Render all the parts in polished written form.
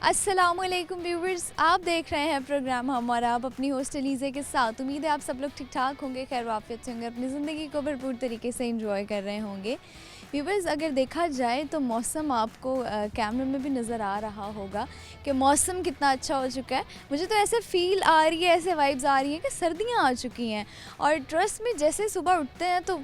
अस्सलामुअलैकुम व्यूवर्स, आप देख रहे हैं प्रोग्राम हम और आप अपनी होस्ट अलीज़े के साथ। उम्मीद है आप सब लोग ठीक ठाक होंगे, खैर वाफियत से होंगे, अपनी ज़िंदगी को भरपूर तरीके से एंजॉय कर रहे होंगे। व्यूवर्स, अगर देखा जाए तो मौसम आपको कैमरे में भी नज़र आ रहा होगा कि मौसम कितना अच्छा हो चुका है। मुझे तो ऐसे फ़ील आ रही है, ऐसे वाइब्स आ रही हैं कि सर्दियाँ आ चुकी हैं। और ट्रस्ट में जैसे सुबह उठते हैं तो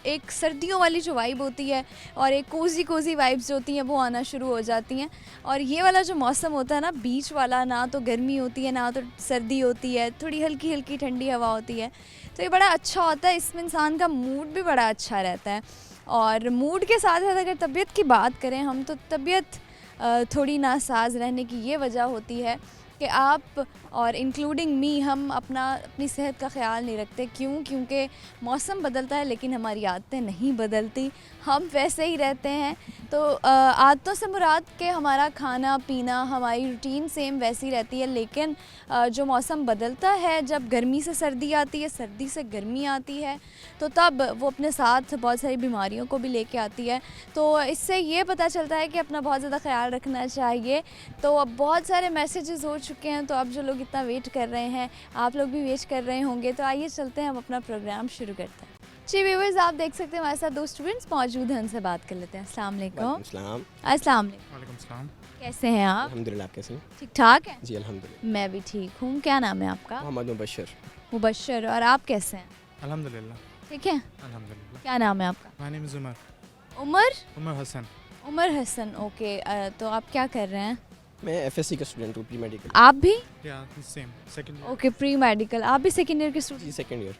एक सर्दियों वाली जो वाइब होती है और एक कोज़ी वाइब्स जो होती हैं वो आना शुरू हो जाती हैं। और ये वाला जो मौसम होता है ना, बीच वाला, ना तो गर्मी होती है ना तो सर्दी होती है, थोड़ी हल्की हल्की ठंडी हवा होती है, तो ये बड़ा अच्छा होता है। इसमें इंसान का मूड भी बड़ा अच्छा रहता है। और मूड के साथ साथ अगर तबीयत की बात करें हम, तो तबीयत थोड़ी नासाज रहने की ये वजह होती है कि आप और इंक्लूडिंग मी, हम अपनी सेहत का ख्याल नहीं रखते। क्योंकि मौसम बदलता है लेकिन हमारी आदतें नहीं बदलती, हम वैसे ही रहते हैं। तो आदतों से मुराद के हमारा खाना पीना, हमारी रूटीन सेम वैसी रहती है, लेकिन जो मौसम बदलता है, जब गर्मी से सर्दी आती है, सर्दी से गर्मी आती है, तो तब वो अपने साथ बहुत सारी बीमारियों को भी लेके आती है। तो इससे ये पता चलता है कि अपना बहुत ज़्यादा ख्याल रखना चाहिए। तो अब बहुत सारे मैसेजेस हो चुके हैं, तो अब जो लोग इतना वेट कर रहे हैं, आप लोग भी वेट कर रहे होंगे, तो आइए चलते हैं, हम अपना प्रोग्राम शुरू करते हैं। जी व्यूअर्स, आप देख सकते हैं हमारे साथ दो स्टूडेंट्स मौजूद हैं, उनसे बात कर लेते हैं। अस्सलाम वालेकुम। सलाम। अस्सलाम वालेकुम। वालेकुम सलाम। कैसे हैं आप? अल्हम्दुलिल्लाह, आप कैसे हैं? ठीक ठाक हैं? जी अल्हम्दुलिल्लाह। मैं भी ठीक हूँ। क्या नाम है आपका? मोहम्मद मुबश्शिर। मुबश्शिर। और आप कैसे हैं? अल्हम्दुलिल्लाह। ठीक है। अल्हम्दुलिल्लाह। क्या नाम है आपका? My name is Umar. Umar? Umar Hasan. Umar Hasan. Okay. तो आप क्या कर रहे हैं? मैं एफएससी का स्टूडेंट हूँ, प्री मेडिकल। आप भी? या same second. Okay, pre medical. आप भी सेकेंड ईयर के जी स्टूडेंट? Second year.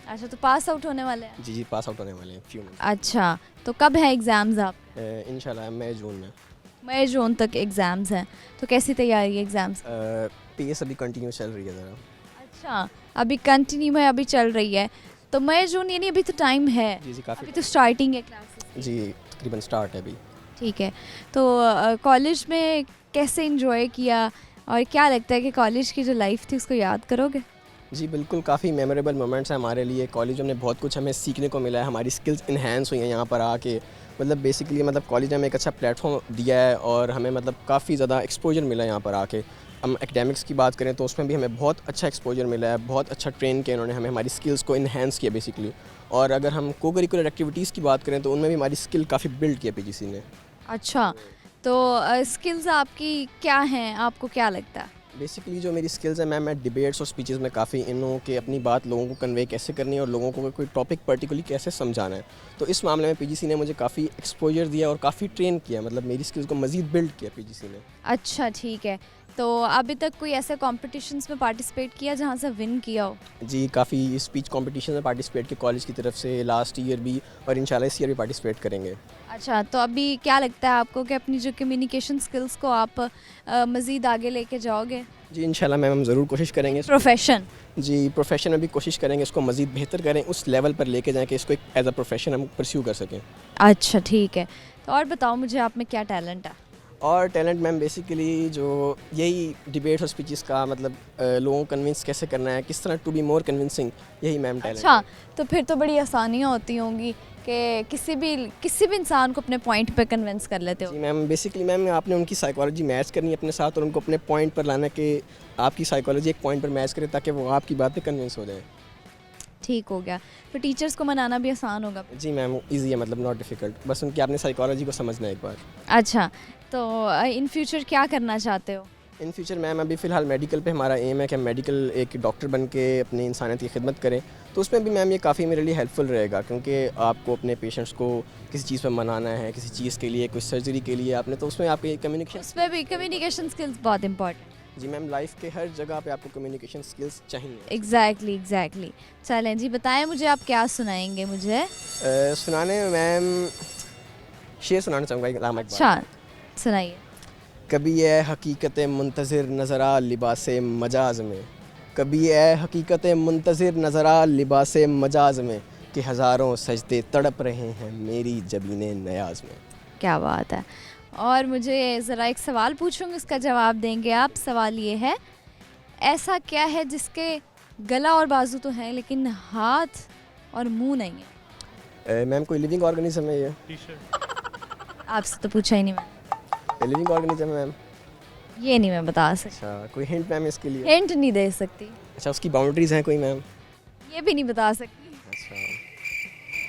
अच्छा, तो पास आउट होने वाले हैं? जी पास आउट होने वाले हैं फ्यू मंथ्स। अच्छा, तो कब है एग्ज़ाम्स आप? इंशाल्लाह मई जून में। मई जून तक एग्ज़ाम्स हैं, तो कैसी तैयारी है एग्ज़ाम्स? पीएस अभी कंटिन्यू चल रही है ज़रा। अच्छा, अभी कंटिन्यू है, अभी चल रही है, तो मई जून यानी अभी तो टाइम है। जी अभी काफ़ी। तो स्टार्टिंग है क्लासेस। जी तकरीबन स्टार्ट है अभी। ठीक है। तो कॉलेज में कैसे एंजॉय किया और क्या लगता है कि कॉलेज की जो लाइफ थी उसको याद करोगे? जी बिल्कुल, काफ़ी मेमोरेबल मोमेंट्स हैं हमारे लिए। कॉलेज में बहुत कुछ हमें सीखने को मिला है, हमारी स्किल्स इन्हेंस हुई हैं यहाँ पर आके। मतलब बेसिकली मतलब कॉलेज ने हमें एक अच्छा प्लेटफॉर्म दिया है और हमें मतलब काफ़ी ज़्यादा एक्सपोजर मिला है यहाँ पर आके। हम एकेडमिक्स की बात करें तो उसमें भी हमें बहुत अच्छा एक्सपोजर मिला है, बहुत अच्छा ट्रेन किया इन्होंने हमें, हमारी स्किल्स को इन्हेंस किया बेसिकली। और अगर हम को करिकुलर एक्टिविटीज़ की बात करें तो उनमें भी हमारी स्किल काफ़ी बिल्ड किया पीजीसी ने। अच्छा, तो स्किल्स आपकी क्या हैं, आपको क्या लगता है? बेसिकली जो मेरी स्किल्स हैं, मैं डिबेट्स और स्पीचेस में काफ़ी इन हूँ कि अपनी बात लोगों को कन्वे कैसे करनी है और लोगों को कोई टॉपिक पर्टिकुलरली कैसे समझाना है। तो इस मामले में पीजीसी ने मुझे काफ़ी एक्सपोजर दिया और काफ़ी ट्रेन किया, मतलब मेरी स्किल्स को मज़ीद बिल्ड किया पीजीसी ने। अच्छा, ठीक है। तो अभी तक कोई ऐसे कॉम्पिटिशन्स में पार्टिसिपेट किया जहाँ से विन किया हो? जी काफ़ी स्पीच कॉम्पिटिशन में पार्टिसिपेट किया कॉलेज की तरफ से लास्ट ईयर भी, और इंशाल्लाह इस ईयर भी पार्टिसिपेट करेंगे। अच्छा, तो अभी क्या लगता है आपको कि अपनी जो कम्युनिकेशन स्किल्स को आप मज़ीद आगे लेके जाओगे? जी इंशाल्लाह मैम, हम ज़रूर कोशिश करेंगे। प्रोफेशन? जी प्रोफेशन में भी कोशिश करेंगे इसको मज़ीद बेहतर करें, उस लेवल पर लेके जाएँ कि इसको एक एज अ प्रोफेशन हम परस्यू कर सकें। अच्छा, ठीक है। तो और बताओ मुझे, आप में क्या टैलेंट है? और टैलेंट मैम बेसिकली जो यही डिबेट और स्पीचेस का मतलब लोगों को कन्विंस कैसे करना है, किस तरह टू बी मोर कन्विंसिंग, यही मैम टैलेंट अच्छा, तो फिर तो बड़ी आसानियाँ होती होंगी कि किसी भी इंसान को अपने पॉइंट पे कन्विंस कर लेते हो। जी मैम, बेसिकली मैम आपने उनकी साइकोलॉजी मैच करनी है अपने साथ और उनको अपने पॉइंट पर लाना कि आपकी साइकोलॉजी एक पॉइंट पर मैच करे ताकि वो आपकी बात पे कन्विंस हो जाए। ठीक हो गया। तो टीचर्स को मनाना भी आसान होगा। जी मैम, ईजी है, मतलब नॉट डिफ़िकल्ट, बस उनकी आपने साइकोलॉजी को समझना है एक बार। अच्छा, तो इन फ्यूचर क्या करना चाहते हो? इन फ्यूचर मैम अभी फ़िलहाल मेडिकल पे हमारा एम है कि हम मेडिकल एक डॉक्टर बन के अपनी इंसानियत की खिदमत करें। तो उसमें भी मैम ये काफ़ी मेरे लिए हेल्पफुल रहेगा, क्योंकि आपको अपने पेशेंट्स को किसी चीज़ पर मनाना है, किसी चीज़ के लिए, कोई सर्जरी के लिए आपने, तो उसमें आपके कम्युनिकेशन। उसमें भी कम्युनिकेशन स्किल्स बहुत इंपॉर्टेंट। जी मैम, लाइफ के हर जगह पे आपको कम्युनिकेशन स्किल्स चाहिए। एग्जैक्टली। चलें जी, बताएं मुझे, आप क्या सुनाएंगे मुझे? सुनाने में मैम शेर सुनाना चाहूँगा एक इलामा इकबाल। अच्छा, सुनाइए। कभी ए हकीकत मुंतज़िर नज़रा लिबासे मजाज में, कभी ए हकीकत मुंतज़िर नज़रा लिबासे मजाज में, कि हज़ारों सजदे तड़प रहे हैं मेरी जबीने नयाज में। क्या बात है। और मुझे ज़रा एक सवाल पूछूंगी, उसका जवाब देंगे आप। सवाल ये है, ऐसा क्या है जिसके गला और बाजू तो हैं लेकिन हाथ और मुंह नहीं है? मैम कोई लिविंग ऑर्गेनिज्म है ये? टी-शर्ट। आपसे तो पूछा ही नहीं मैंने। लिविंग ऑर्गेनिज्म है मैम। ये नहीं मैं बता सकती, अच्छा, कोई हिंट मैम इसके लिए? हिंट नहीं दे सकती, अच्छा, उसकी बाउंड्रीज़ हैं कोई मैम? ये भी नहीं बता सकती। अच्छा,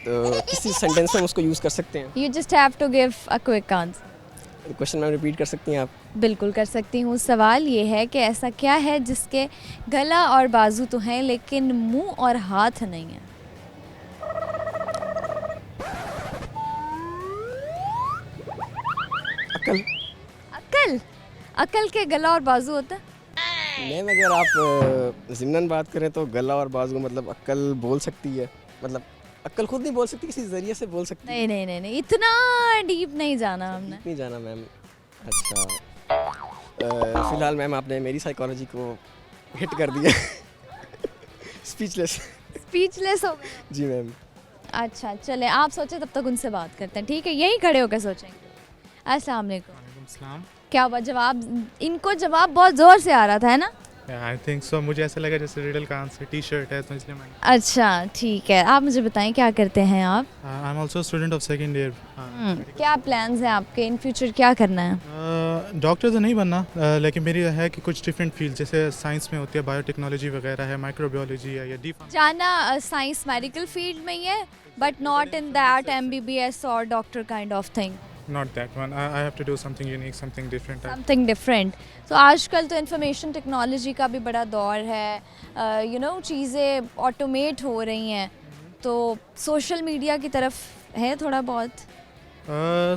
तो किसी सेंटेंस में हम उसको यूज़ कर सकते हैं? You just have to give a quick answer. Question ma'am repeat कर सकती हैं आप? बिल्कुल कर सकती हूँ। सवाल ये है कि ऐसा क्या है जिसके गला और बाजू तो हैं लेकिन मुंह और हाथ नहीं है। अक्ल? अक्ल? अक्ल के गला और बाजू होता है? मैम अगर आप ज़िमनन बात करें तो गला और बाजू मतलब अक्ल बोल सकती है, मतलब अक्ल खुद नहीं बोल सकती, किसी ज़रिए से बोल सकती है। नहीं नहीं नहीं नहीं, इतना डीप नहीं जाना हमने। नहीं जाना मैम। अच्छा, फ़िलहाल मैम आपने मेरी साइकोलॉजी को हिट कर दिया। स्पीचलेस। स्पीचलेस हो गए। जी मैम। अच्छा चले, आप सोचे तब तक उनसे बात करते हैं, ठीक है? यहीं खड़े होकर सोचेंगे। अस्सलाम वालेकुम। वालेकुम सलाम। क्या हुआ जवाब? इनको जवाब बहुत ज़ोर से आ रहा था, है ना? आई थिंक सो, मुझे ऐसा लगा जैसे रिडल का आंसर टी शर्ट है, तो इसलिए मैंने। अच्छा ठीक है, आप मुझे बताएं क्या करते हैं आप? I am also student of second year. क्या प्लान्स हैं आपके इन फ्यूचर, क्या करना है? डॉक्टर तो नहीं बनना, लेकिन मेरी है कि कुछ डिफरेंट फील्ड जैसे साइंस में होती है, बायोटेक्नोलॉजी वगैरह है, माइक्रोबायोलॉजी है या डी। जाना साइंस मेडिकल फील्ड में ही है, but not in that MBBS और doctor kind of thing, not that one. I have to do something unique, something different. Something different. तो आजकल तो इंफॉर्मेशन टेक्नोलॉजी का भी बड़ा दौर है, यू नो चीज़ें ऑटोमेट हो रही हैं, तो सोशल मीडिया की तरफ है थोड़ा बहुत?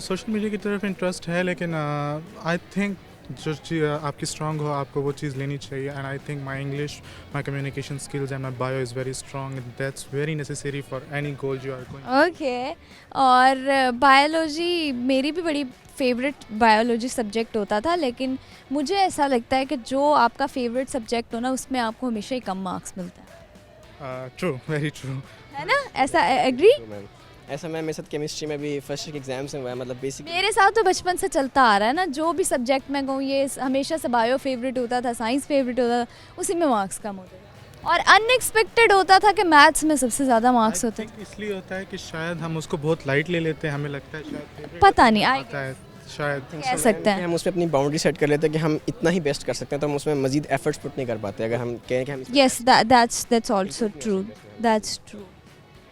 सोशल मीडिया की तरफ इंटरेस्ट है, लेकिन आई थिंक जो चीज़ आपकी स्ट्रांग हो आपको वो चीज़ लेनी चाहिए। And I think my English, my communication skills and my bio is very strong, that's very necessary for any goal you are going. Okay. और बायोलॉजी, मेरी भी बड़ी फेवरेट बायोलॉजी सब्जेक्ट होता था, लेकिन मुझे ऐसा लगता है कि जो आपका फेवरेट सब्जेक्ट हो ना, उसमें आपको हमेशा ही कम मार्क्स मिलता है, ट्रू, वेरी ट्रू। है ना? ऐसा एग्री? तो मैम ऐसा मैम मेरे साथ केमिस्ट्री में भी फर्स्ट के एग्जाम्स में हुआ है, मतलब बेसिक। मेरे साथ तो बचपन से चलता आ रहा है ना, जो भी सब्जेक्ट मैं कहूँ, ये हमेशा से बायो फेवरेट होता था, साइंस फेवरेट होता था, उसी में मार्क्स कम होते थे। और अनएक्सपेक्टेड होता था कि मैथ्स में सबसे ज़्यादा मार्क्स होते थे। इसलिए होता है कि शायद हम उसको बहुत लाइट ले लेते हैं, हमें लगता है शायद पता नहीं, आता है शायद। कह सकते हैं। हम उसमें अपनी बाउंड्री सेट कर लेते हैं कि हम इतना ही बेस्ट कर सकते हैं, तो हम उसमें मजीद एफर्ट्स पुट नहीं कर पाते। अगर हम कहें कि हम yes, that's also true, that's true,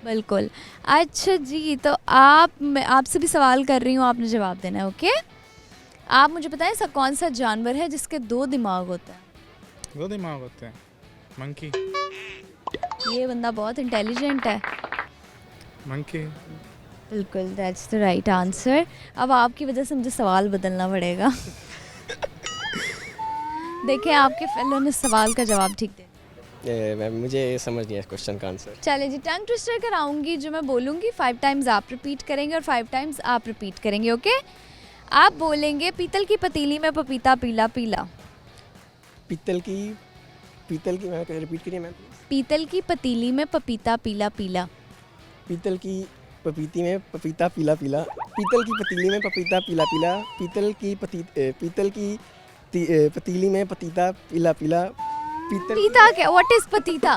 बिल्कुल। अच्छा जी, तो मैं आपसे भी सवाल कर रही हूँ, आपने जवाब देना है, ओके? आप मुझे बताएं, ऐसा कौन सा जानवर है जिसके 2 दिमाग होते हैं? 2 दिमाग होते हैं? मंकी। ये बंदा बहुत इंटेलिजेंट है। मंकी। बिल्कुल, दैट्स द राइट आंसर। अब आपकी वजह से मुझे सवाल बदलना पड़ेगा। देखें, आपके फेलो ने सवाल का जवाब ठीक दे। मैम मुझे समझ नहीं है क्वेश्चन का आंसर। चले जी, टंग ट्विस्टर कराऊंगी, जो मैं बोलूँगी 5 टाइम्स आप रिपीट करेंगे और 5 टाइम्स आप रिपीट करेंगे, ओके? आप बोलेंगे, पीतल की पतीली में पपीता पीला पीला। पीतल की मैं रिपीट करिए मैम। पीतल की पतीली में पपीता पीला पीला। पीतल की पपीती में पपीता पीला पीला। पीतल की पतीली में पपीता पीला पीला। पीतल की पतीली में पतीता पीला पीला। पीता क्या? व्हाट इज पतीता?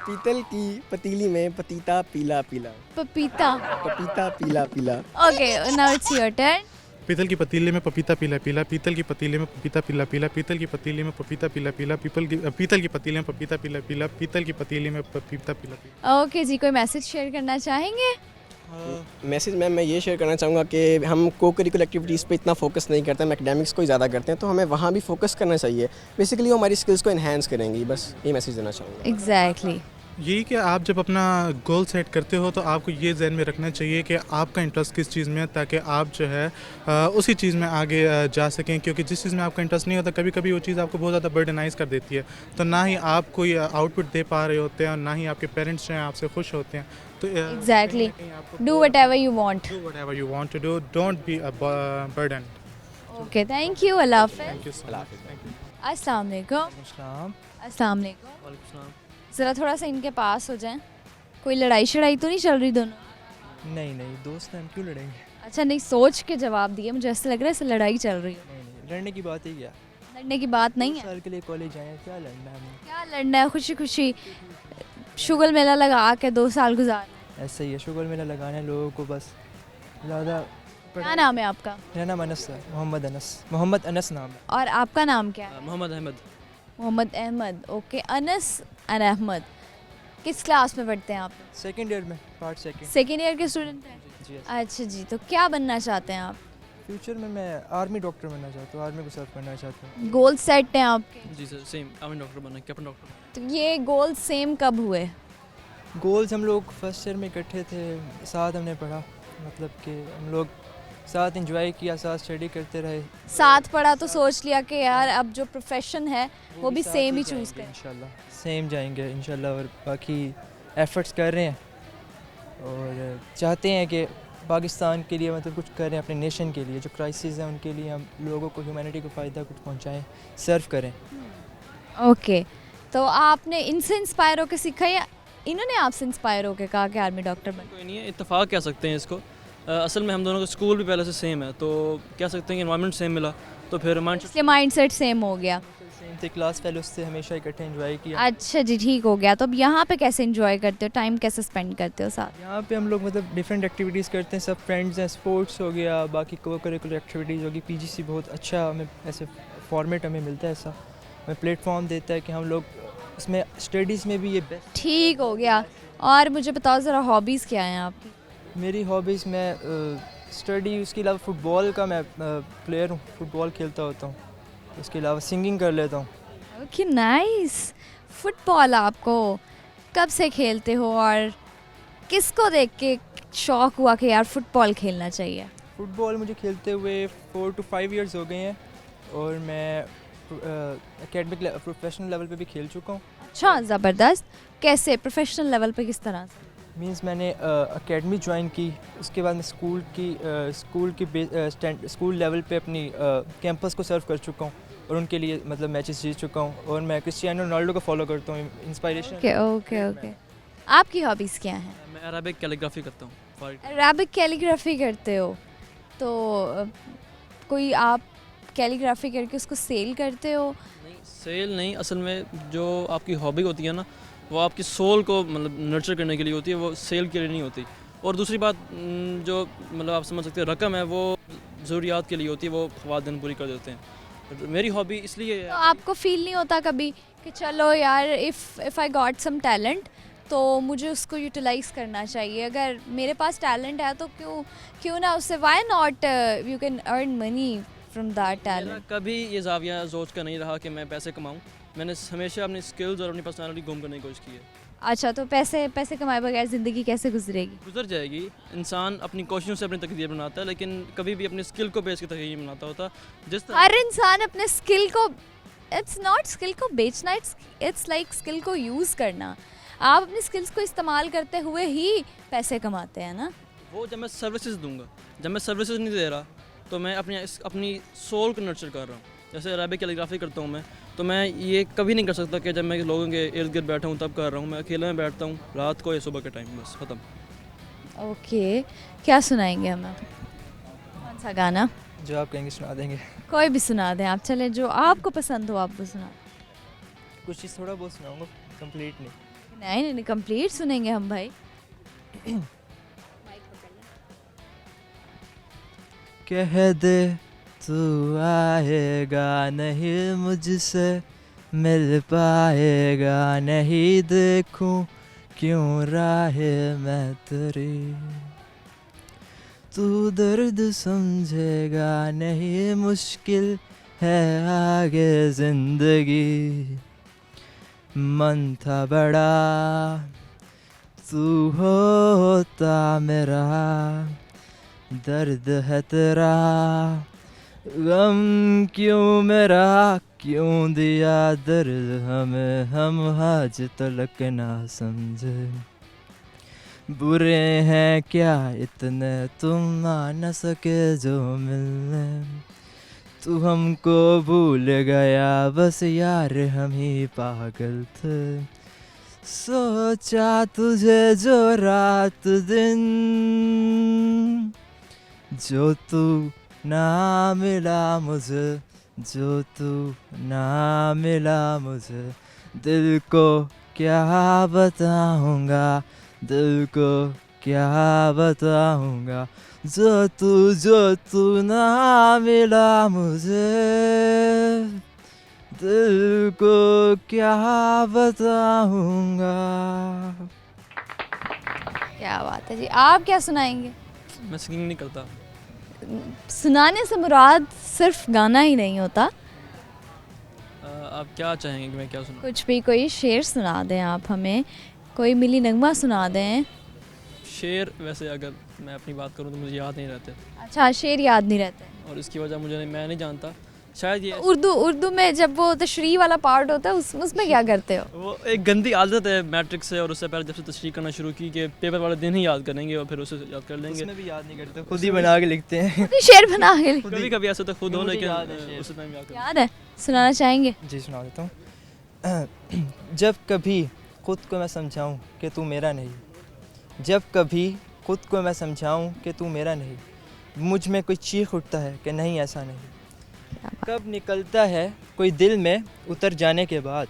पीतल की पतीली में पतीता पीला पीला। पपीता। पपीता पीला पीला। Okay, now it's your turn. पीतल की पतीले में पपीता पीला पीला। पीतल की पतीले में पपीता पीला पीला। पीतल की पतीले में पपीता पीला पीला। पीतल की पतीले में पपीता पीला पीला। पीतल की पतीले में पपीता पीला पीला। ओके जी, कोई मैसेज शेयर करना चाहेंगे? मैसेज मैम मैं ये शेयर करना चाहूँगा कि हम को करिकुलर एक्टिविटीज़ पे इतना फोकस नहीं करते, हम एकेडमिक्स को ही ज़्यादा करते हैं, तो हमें वहाँ भी फोकस करना चाहिए। बेसिकली वो हमारी स्किल्स को इन्हेंस करेंगी, बस ये मैसेज देना चाहूँगा। एग्जैक्टली। यही कि आप जब अपना गोल सेट करते हो तो आपको ये जहन में रखना चाहिए कि आपका इंटरेस्ट किस चीज़ में है, ताकि आप जो है उसी चीज़ में आगे जा सकें। क्योंकि जिस चीज़ में आपका इंटरेस्ट नहीं होता, कभी कभी वो चीज़ आपको बहुत ज़्यादा बर्डनाइज कर देती है, तो ना ही आप कोई आउटपुट दे पा रहे होते हैं और ना ही आपके पेरेंट्स जो हैं आपसे खुश होते हैं। तो exactly, do whatever you want. Do whatever you want to do, don't be a burden. Okay, thank you, अल्लाह हाफ़िज़। Thank you so much. Thank you. अस्सलाम वालेकुम। अस्सलाम वालेकुम। ज़रा थोड़ा सा इनके पास हो जाएं। कोई लड़ाई शड़ाई तो नहीं चल रही दोनों? नहीं नहीं, दोस्त हैं, हम क्यों लड़ेंगे? अच्छा, नहीं, सोच के जवाब दिए, मुझे ऐसा लग रहा है ऐसे लड़ाई चल रही है। नहीं नहीं, लड़ने की बात ही क्या? लड़ने की बात नहीं 2 है। साल के लिए कॉलेज आए हैं, क्या लड़ना है हमें? क्या लड़ना है? खुशी खुशी शुगल मेला लगा के 2 साल गुजार। ऐसे ही है, शुगर मेला लगाना है लोगों को, बस ज़्यादा क्या नाम है आपका? मेरा नाम अनस है, मोहम्मद अनस नाम है। और आपका नाम क्या है? मोहम्मद अहमद। मोहम्मद अहमद। ओके, अनस और अहमद किस क्लास में पढ़ते हैं आप? सेकंड ईयर में, पार्ट सेकंड। सेकेंड ईयर के स्टूडेंट हैं? जी। अच्छा जी, तो क्या बनना चाहते हैं आप? फ्यूचर में मैं आर्मी डॉक्टर बनना चाहता हूँ, आर्मी को सर्व करना चाहता हूँ। गोल सेट हैं आपके? जी सर, सेम आर्मी डॉक्टर बनना, कैप्टन डॉक्टर। तो ये गोल सेम कब हुए? गोल्स हम लोग फर्स्ट ईयर में इकट्ठे थे, साथ हमने पढ़ा, मतलब कि हम लोग साथ इंजॉय किया, साथ स्टडी करते रहे। साथ पढ़ा तो सोच लिया कि यार अब जो प्रोफेशन है वो भी साथ सेम ही जाएंगे चूज़ करें। इंशाल्लाह, सेम जाएंगे इंशाल्लाह। और बाकी एफर्ट्स कर रहे हैं और चाहते हैं कि पाकिस्तान के लिए मतलब कुछ करें, अपने नेशन के लिए जो क्राइसिस हैं उनके लिए हम लोगों को, ह्यूमैनिटी को फ़ायदा कुछ पहुंचाएं, सर्व करें। ओके, तो आपने इनसे इंस्पायर होकर सीखा या इन्होंने आपसे इंस्पायर होकर कहा कि आर्मी डॉक्टर बन? कोई नहीं है, इत्तेफाक कह सकते हैं इसको। असल में हम दोनों का स्कूल भी पहले से सेम है, तो कह सकते हैं कि इन्वायरमेंट सेम मिला, तो फिर माइंड इसलिए माइंडसेट सेम हो गया। सेम थे, क्लास फेलोज से हमेशा इकट्ठे एंजॉय किया। अच्छा जी, ठीक हो गया। तो अब यहाँ पे कैसे एंजॉय करते हो, टाइम कैसे स्पेंड करते हो साथ? यहाँ पे हम लोग मतलब डिफरेंट एक्टिविटीज़ करते हैं, सब फ्रेंड्स हैं, स्पोर्ट्स हो गया, बाकी को करिकुलर एक्टिविटीज़ होगी। पीजीसी बहुत अच्छा हमें ऐसे फॉर्मेट हमें मिलता है, ऐसा हमें प्लेटफॉर्म देता है कि हम लोग उसमें स्टडीज़ में भी ये बेस्ट। ठीक हो गया। और मुझे बताओ ज़रा, हॉबीज़ क्या हैं आपकी? मेरी हॉबीज़ में स्टडी, उसके अलावा फुटबॉल का मैं प्लेयर हूँ, फुटबॉल खेलता होता हूँ। उसके अलावा सिंगिंग कर लेता हूँ। Okay, nice. फुटबॉल आपको कब से खेलते हो और किसको देख के शौक हुआ कि यार फुटबॉल खेलना चाहिए? फुटबॉल मुझे खेलते हुए 4 to 5 इयर्स हो गए हैं और मैं एकेडमिक प्रोफेशनल लेवल पे भी खेल चुका हूँ। अच्छा, ज़बरदस्त। कैसे, प्रोफेशनल लेवल पे किस तरह से? मींस मैंने एकेडमी ज्वाइन की, उसके बाद मैं स्कूल लेवल पे अपनी कैंपस को सर्व कर चुका हूँ और उनके लिए मतलब मैचेस जीत चुका हूँ। और मैं क्रिस्टियानो रोनाल्डो को फॉलो करता हूँ, इंस्पायरेशन। Okay okay okay. आपकी हॉबीज़ क्या हैं? मैं अरबिक कैलीग्राफी करता हूँ। अरबिक कैलीग्राफी करते हो, तो कोई आप कैलीग्राफी करके उसको सेल करते हो? नहीं, सेल नहीं, असल में जो आपकी हॉबी होती है ना, वो आपकी सोल को मतलब नर्चर करने के लिए होती है, वो सेल के लिए नहीं होती। और दूसरी बात, जो मतलब आप समझ सकते हैं रकम है, वो ज़रूरियात के लिए होती है, वो ख़वातीन पूरी कर देते हैं। मेरी हॉबी इसलिए तो आपको फील नहीं होता कभी कि चलो यार, if I got some talent तो मुझे उसको यूटिलाइज़ करना चाहिए? अगर मेरे पास टैलेंट है तो क्यों ना उससे, why not you can earn money from that मेरा टैलेंट? कभी ये जाविया सोच का नहीं रहा कि मैं पैसे कमाऊँ। मैंने हमेशा अपनी स्किल्स और अपनी पर्सनालिटी गुम करने की कोशिश की है। अच्छा, तो पैसे कमाए बगैर ज़िंदगी कैसे गुजरेगी? गुजर जाएगी। इंसान अपनी कोशिशों से अपनी तकदीर बनाता है, लेकिन कभी भी अपनी स्किल को बेच के तकदीर नहीं बनाता होता। जिस तरह हर इंसान अपने स्किल को, इट्स नॉट स्किल को बेचना, इट्स लाइक स्किल को यूज़ करना। आप अपनी स्किल्स को इस्तेमाल करते हुए ही पैसे कमाते हैं ना? वो जब मैं सर्विसेज दूंगा, जब मैं सर्विसेज नहीं दे रहा, तो मैं अपनी सोल को नर्चर कर रहा हूँ। जैसे अरबिक कैलीग्राफी करता हूँ मैं, तो मैं ये कभी नहीं कर सकता कि जब मैं लोगों के इर्द गिर्द बैठा हूँ तब कर रहा हूँ। मैं अकेले में बैठता हूँ रात को या सुबह के टाइम, बस ख़त्म। ओके, क्या सुनाएंगे हमें? कौन सा गाना? जो आप कहेंगे सुना देंगे। कोई भी सुना दें आप, चले जो आपको पसंद हो आप वो सुना। कुछ चीज़ थोड़ा बहुत सुनाऊंगा, कंप्लीट नहीं। नहीं नहीं, कंप्लीट सुनेंगे हम भाई। कह दे तू आएगा नहीं, मुझसे मिल पाएगा नहीं, देखूं क्यों राह मैं तेरी। तू दर्द समझेगा नहीं, मुश्किल है आगे जिंदगी। मन था बड़ा तू होता मेरा, दर्द है तेरा गम क्यों मेरा, क्यों दिया दर्द हमें, हम आज तलक ना समझे। बुरे हैं क्या इतने तुम आ न सके जो मिलने, तू हमको भूल गया बस यार हम ही पागल थे। सोचा तुझे जो रात दिन, जो तू ना मिला मुझे, जो तू ना मिला मुझे। दिल को क्या बताऊंगा, दिल को क्या बताऊंगा, जो तू ना मिला मुझे, दिल को क्या बताऊंगा। क्या बात है जी। आप क्या सुनाएंगे? मैं सिंगिंग नहीं करता। सुनाने से मुराद सिर्फ गाना ही नहीं होता, आप क्या चाहेंगे कि मैं क्या सुनाऊँ? कुछ भी, कोई शेर सुना दें आप हमें, कोई मिली नगमा सुना दें। शेर वैसे अगर मैं अपनी बात करूँ तो मुझे याद नहीं रहते, अच्छा, शेर याद नहीं रहते। और इसकी वजह मैं नहीं जानता। शायद ये उर्दू में जब वो तशरीह वाला पार्ट होता है उसमें क्या करते हो? वो एक गंदी आदत है मैट्रिक से, और उससे पहले जब से तशरीह करना शुरू की कि पेपर वाले दिन ही याद करेंगे और फिर उसे याद कर लेंगे। उसमें भी याद नहीं करते, खुद ही बना के लिखते हैं। तो शेर बना के लिख- कभी कभी ऐसा तो खुद हो, मुझे लेकिन याद है शेर। उस टाइम याद कर। याद है, सुनाना चाहेंगे? जी सुना देता हूँ। जब कभी खुद को मैं समझाऊँ कि तू मेरा नहीं, जब कभी खुद को मैं समझाऊँ कि तू मेरा नहीं, मुझ में कोई चीख उठता है कि नहीं ऐसा नहीं। कब निकलता है कोई दिल में उतर जाने के बाद,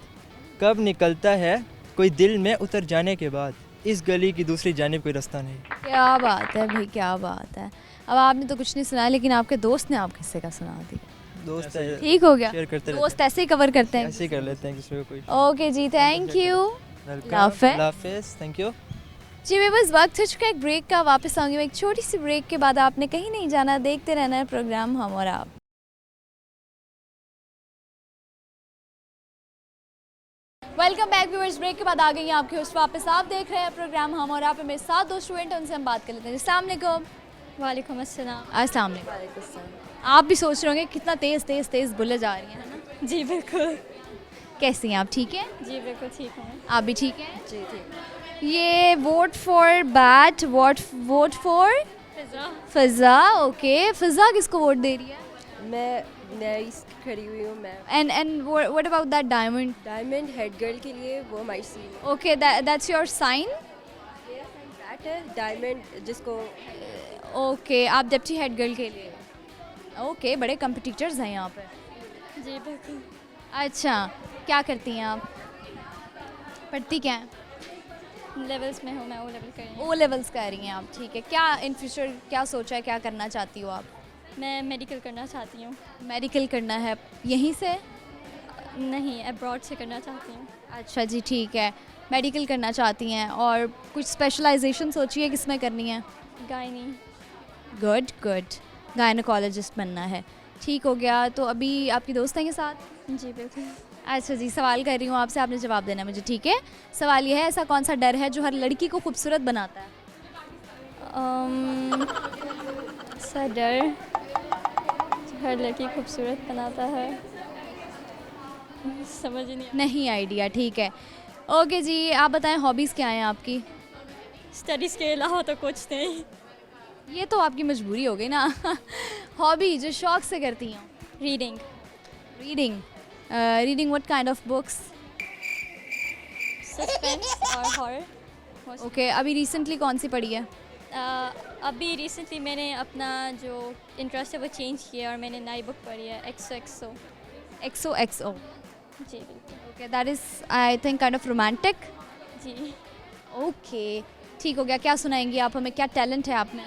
कब निकलता है कोई दिल में उतर जाने के बाद, इस गली की दूसरी जानिब कोई रास्ता नहीं। क्या बात है भाई, क्या बात है। अब आपने तो कुछ नहीं सुनाया, लेकिन आपके दोस्त ने आप किस्से का सुना दिया। दोस्त है, ठीक हो गया। शेयर करते दोस्त ऐसे ही कवर करते हैं। ऐसे ही कर लेते हैं किसी को कोई। ओके जी, थैंक यू। हाफिज़। हाफिज़, थैंक यू। जी मैं बस वक्त हो चुका है एक ब्रेक का, वापस आऊंगी मैं एक छोटी सी ब्रेक के बाद। आपने कहीं नहीं जाना, देखते रहना है प्रोग्राम हम और आप। Welcome back viewers. ब्रेक के बाद आ गई हैं आपके होस्ट वापस। आप देख रहे हैं प्रोग्राम हम और आप। मेरे साथ दो स्टूडेंट हैं, उनसे हम बात कर लेते हैं। अस्सलाम वालेकुम। वालेकुम अस्सलाम। अस्सलाम वालेकुम। आप भी सोच रहे होंगे कितना तेज़ तेज़ तेज़ बोले जा रही हैं, है ना? जी बिल्कुल। कैसी हैं आप? ठीक है? जी बिल्कुल ठीक हूँ। आप भी ठीक हैं? जी ठीक। ये vote for bat, vote for Fiza. Fiza. Okay, Fiza किसको वोट दे रही है? मैं नई खड़ी हुई हूँ। मैं and what about that diamond? Diamond head girl के लिए वो हमारी सीन ओके, दैट्स योर साइन। बैट है डायमंड जिसको ओके, आप डिप्टी हेड गर्ल के लिए। ओके, बड़े कम्पिटिटर्स हैं यहाँ पे। जी बिल्कुल। अच्छा, क्या करती हैं आप? पढ़ती क्या हैं? लेवल्स में हूँ मैं, ओ लेवल कर रही हूँ। ओ लेवल्स कर रही हैं आप, ठीक है। क्या इन फ्यूचर क्या सोचा है, क्या करना चाहती हो आप? मैं मेडिकल करना चाहती हूँ। मेडिकल करना है यहीं से? नहीं, अब्रॉड से करना चाहती हूँ। अच्छा जी, ठीक है। मेडिकल करना चाहती हैं और कुछ स्पेशलाइजेशन सोची है किस में करनी है? गायनी। गुड गुड, गायनोकोलॉजिस्ट बनना है। ठीक हो गया। तो अभी आपकी दोस्त हैं के साथ? जी बिल्कुल। अच्छा जी, सवाल कर रही हूँ आपसे, आपने जवाब देना है मुझे, ठीक है? सवाल यह है, ऐसा कौन सा डर है जो हर लड़की को खूबसूरत बनाता है? सा डर हर लड़की खूबसूरत बनाता है, समझ ही नहीं। नहीं आइडिया, ठीक है। ओके जी, आप बताएं हॉबीज़ क्या हैं आपकी? स्टडीज़ के अलावा तो कुछ नहीं। ये तो आपकी मजबूरी हो गई ना। हॉबी जो शौक से करती हैं? Reading. Reading. Reading what kind of books? Suspense और हॉरर। ओके, अभी रिसेंटली कौन सी पढ़ी है? अभी रिसेंटली मैंने अपना जो इंटरेस्ट है वो चेंज किया और मैंने नई बुक पढ़ी है, XOXO। XOXO। जी बिल्कुल। Okay, that is I think kind of romantic. जी। ओके, ठीक हो गया। क्या सुनाएंगी आप हमें, क्या टैलेंट है आप में?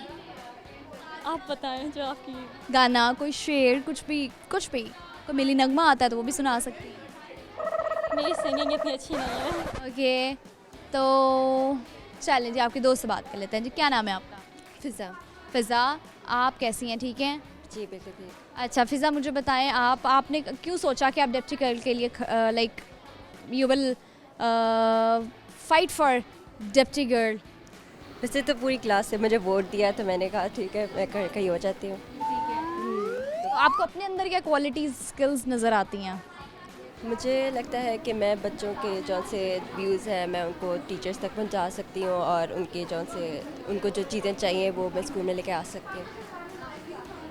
आप बताएं जो आपकी। गाना, कोई शेर, कुछ भी कुछ भी। कोई मिली नगमा आता है तो वो भी सुना सकती हैं। मेरी सिंगिंग इतनी अच्छी नहीं है। ओके, तो चलें जी, आपके दोस्त से बात कर लेते हैं जी। क्या नाम है आपका? फिज़ा। फ़िज़ा, आप कैसी हैं? ठीक हैं? जी बिल्कुल ठीक। अच्छा फ़िज़ा, मुझे बताएं आपने क्यों सोचा कि आप डिप्टी गर्ल के लिए like you will fight for deputy girl? वैसे तो पूरी क्लास से मुझे वोट दिया तो मैंने कहा ठीक है मैं कहीं हो जाती हूँ। तो आपको अपने अंदर क्या क्वालिटीज़, स्किल्स नज़र आती हैं? मुझे लगता है कि मैं बच्चों के जो से व्यूज़ हैं मैं उनको टीचर्स तक पहुँचा सकती हूँ और उनके जो से उनको जो चीज़ें चाहिए वो मैं स्कूल में लेके आ सकती हूँ।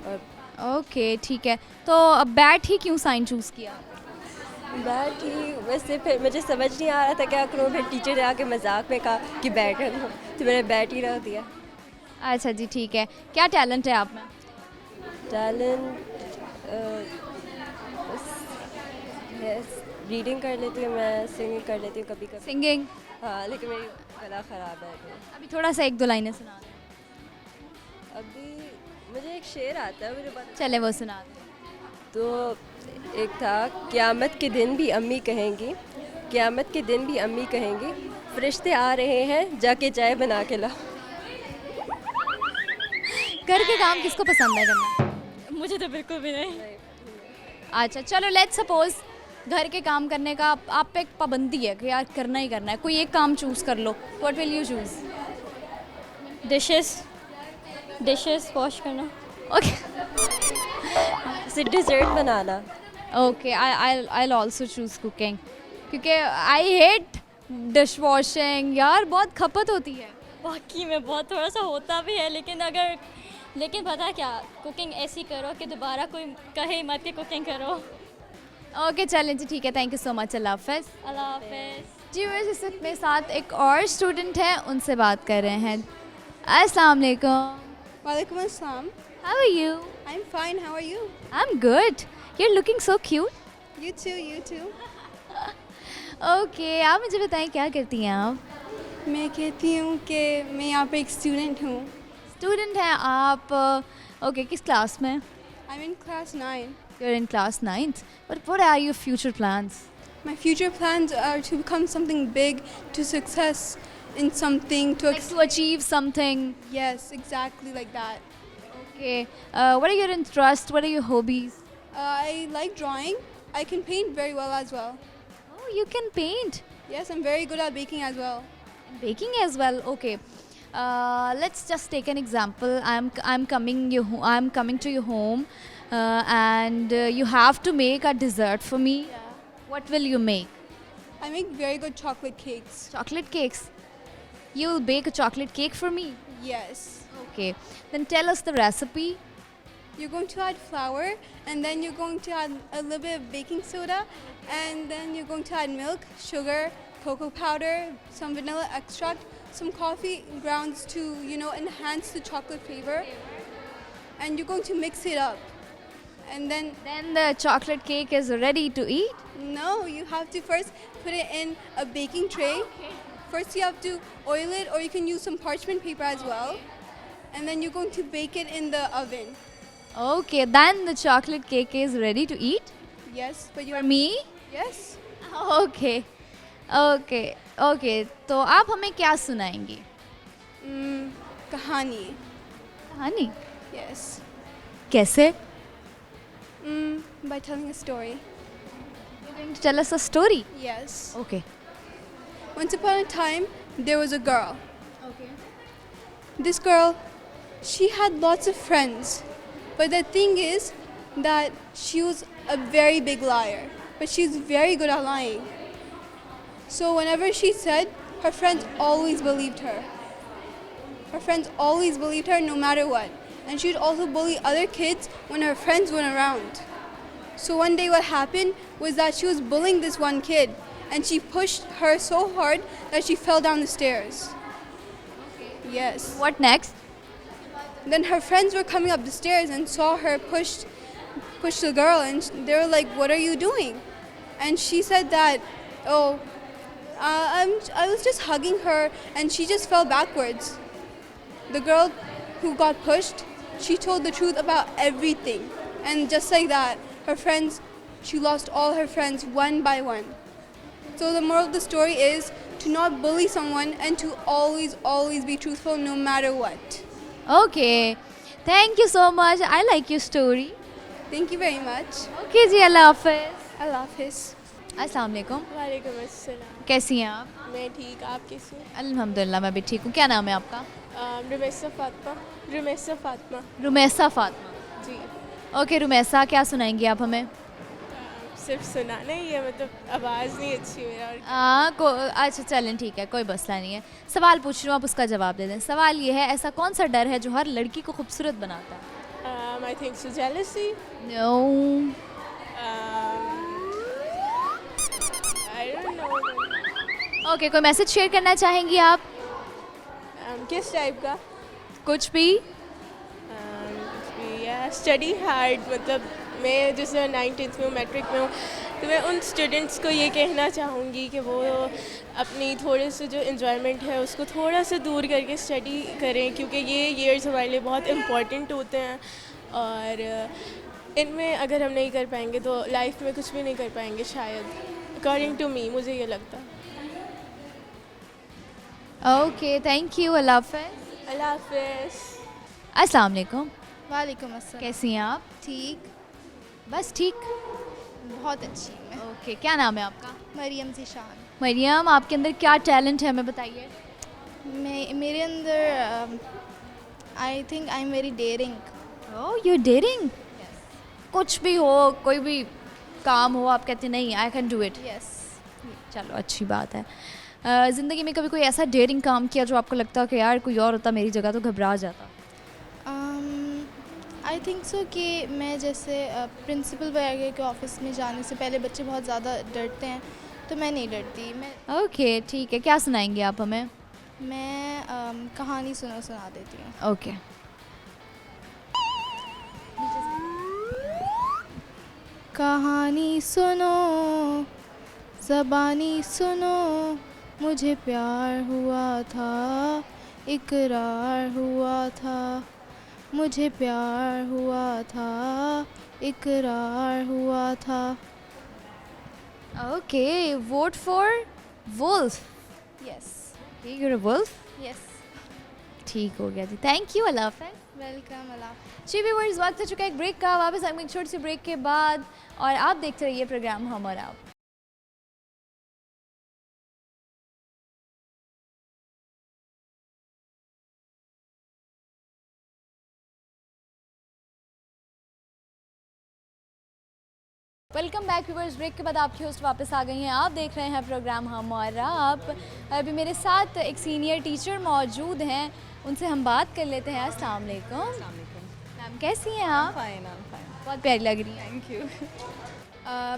और ओके, ठीक है। तो अब बैट ही क्यों साइन चूज़ किया? बैट ही वैसे फिर मुझे समझ नहीं आ रहा था क्या करूँ, फिर टीचर ने आके मजाक में कहा कि बैट कर लो तो मैंने बैट ही रख दिया। अच्छा जी, ठीक है। क्या टैलेंट है आप में? टैलेंट रीडिंग कर लेती हूँ मैं, सिंगिंग कर लेती हूँ कभी कभी। सिंगिंग? हाँ लेकिन मेरी गला ख़राब है तो। अभी थोड़ा सा एक दो लाइनें सुना दें। अभी मुझे एक शेर आता है, मुझे पता चले वो सुना दो। तो एक था, क़यामत के दिन भी अम्मी कहेंगी, क़यामत के दिन भी अम्मी कहेंगी, फरिश्ते आ रहे हैं जाके चाय बना के ला। घर के काम किसको पसंद है करना? मुझे तो बिल्कुल भी नहीं। अच्छा चलो, लेट्स सपोज घर के काम करने का आप पे एक पाबंदी है कि यार करना ही करना है, कोई एक काम चूज़ कर लो, what will you choose? Dishes wash करना। ओके जैसे डिज़र्ट बनाना। Okay, I also choose cooking, क्योंकि आई हेट डिश वॉशिंग यार, बहुत खपत होती है। वाकई में बहुत थोड़ा सा होता भी है, लेकिन पता क्या, कुकिंग ऐसी करो कि दोबारा कोई कहे मत कि कुकिंग करो। ओके चलें जी, ठीक है, थैंक यू सो मच, अल्लाह हाफ़िज़। अल्लाह हाफ़िज़। जी वैसे इस वक्त मेरे साथ एक और स्टूडेंट है, उनसे बात कर रहे हैं। अस्सलाम वालेकुम। Walaikum assalam. How are you? I'm fine. How are you? I'm good. You're looking so cute. You too. You too. Okay, आप मुझे बताएं क्या करती हैं आप? मैं कहती हूँ कि मैं यहाँ पे एक स्टूडेंट हूँ. स्टूडेंट हैं आप? ओके, किस क्लास में? I'm in class 9. You're in class 9th. But what are your future plans? My future plans are to become something big, to success in something, to Like to achieve something. yes, exactly like that. Okay. What are your interests? What are your hobbies? I like drawing. I can paint very well as well. Oh, you can paint. Yes, I'm very good at baking as well. Baking as well. Okay. Let's just take an example. I'm coming to your home, and you have to make a dessert for me. What will you make? I make very good chocolate cakes. Chocolate cakes. You'll bake a chocolate cake for me. Yes. Okay. Then tell us the recipe. You're going to add flour, and then you're going to add a little bit of baking soda, and then you're going to add milk, sugar, cocoa powder, some vanilla extract, some coffee grounds to, enhance the chocolate flavor. And you're going to mix it up. And then, Then the chocolate cake is ready to eat. no, you have to first put it in a baking tray. First, you have to oil it, or you can use some parchment paper as well. And then you're going to bake it in the oven. Okay. Then the chocolate cake is ready to eat Yes, but you for me. Yes. Okay. Okay. Okay. तो आप हमें क्या सुनाएंगी? Kahani. कहानी? Yes. कैसे? By telling a story. You're going to tell us a story. Yes. Okay. Once upon a time, there was a girl. Okay. This girl, she had lots of friends. But the thing is that she was a very big liar. But she's very good at lying. So whenever she said, her friends always believed her. Her friends always believed her no matter what. And she'd also bully other kids when her friends weren't around. So one day what happened was that she was bullying this one kid, and she pushed her so hard that she fell down the stairs. Yes. What next? Then her friends were coming up the stairs and saw her push the girl, and they were like, "What are you doing?" And she said that, "Oh, I was just hugging her, and she just fell backwards." The girl who got pushed, she told the truth about everything, and just like that, her friends, she lost all her friends one by one. So the moral of the story is to not bully someone and to always be truthful no matter what. Okay. Thank you so much. I like your story. Thank you very much. Okay जी, अल्लाह हाफ़िज़। Allah Hafiz. अस्सलाम वालेकुम। वालेकुम अस्सलाम। कैसी हैं आप? मैं ठीक, आप कैसे हो? अल्हम्दुलिल्लाह मैं भी ठीक हूँ। क्या नाम है आपका? रुमैसा फातिमा। रुमैसा फातिमा। रुमैसा फातिमा। जी। ओके रुमैसा, क्या सुनाएंगी आप हमें? सिर्फ सुनाना ही है, मतलब आवाज़ नहीं अच्छी मेरा। अच्छा चलें ठीक है, कोई मसला नहीं है। सवाल पूछ रही हूँ, आप उसका जवाब दे दें। सवाल ये है, ऐसा कौन सा डर है जो हर लड़की को खूबसूरत बनाता है? I think so jealousy. No. I don't know. Okay, कोई मैसेज शेयर करना चाहेंगी आप? किस टाइप का? कुछ भी। स्टडी हार्ड, मतलब मैं जैसे 9th में हूँ, मैट्रिक में हूँ, तो मैं उन स्टूडेंट्स को ये कहना चाहूँगी कि वो अपनी थोड़े से जो इन्जॉयमेंट है उसको थोड़ा सा दूर करके स्टडी करें, क्योंकि ये ईयर्स हमारे लिए बहुत इम्पॉर्टेंट होते हैं और इनमें अगर हम नहीं कर पाएंगे तो लाइफ में कुछ भी नहीं कर पाएंगे शायद, अकॉर्डिंग टू मी, मुझे ये लगता है। ओके, थैंक यू, अल्लाह हाफ़िज़। अल्लाह हाफिज़। अस्सलाम वालेकुम, वालेकुम अस्सलाम। कैसी हैं आप? ठीक, बस ठीक। बहुत अच्छी हूँ मैं। ओके, क्या नाम है आपका? मरियम ज़ीशान। मरियम, आपके अंदर क्या टैलेंट है हमें बताइए। मेरे अंदर I think I am very daring. Oh, you daring. कुछ भी हो, कोई भी काम हो, आप कहते नहीं I can do it. Yes. चलो, अच्छी बात है। ज़िंदगी में कभी कोई ऐसा डेयरिंग काम किया जो आपको लगता है कि यार कोई और होता मेरी जगह तो घबरा जाता? आई थिंक सो कि मैं जैसे प्रिंसिपल वगैरह के ऑफिस में जाने से पहले बच्चे बहुत ज़्यादा डरते हैं, तो मैं नहीं डरती। ओके, ठीक है, क्या सुनाएंगे आप हमें? मैं कहानी सुना देती हूँ। ओके। कहानी सुनो, ज़बानी सुनो, मुझे प्यार हुआ था, इकरार हुआ था, मुझे प्यार हुआ था, इकरार हुआ था। Okay, vote for wolf. Yes, you are a wolf. Yes. ठीक हो गया जी, थैंक यू, अल्लाह हाफ़िज़। वेलकम। अल्लाह। जी व्यूअर्स, वक्त हो चुका है एक ब्रेक का। वापस आएंगे एक छोटी सी ब्रेक के बाद और आप देखते रहिए प्रोग्राम हम और आप। वेलकम बैक व्यूअर्स, ब्रेक के बाद आपकी होस्ट वापस आ गई हैं। आप देख रहे हैं प्रोग्राम हम और आप। अभी मेरे साथ एक सीनियर टीचर मौजूद हैं, उनसे हम बात कर लेते हैं। अस्सलाम वालेकुम। मैम, कैसी हैं आप? बहुत प्यारी लग रही हैं। Thank you.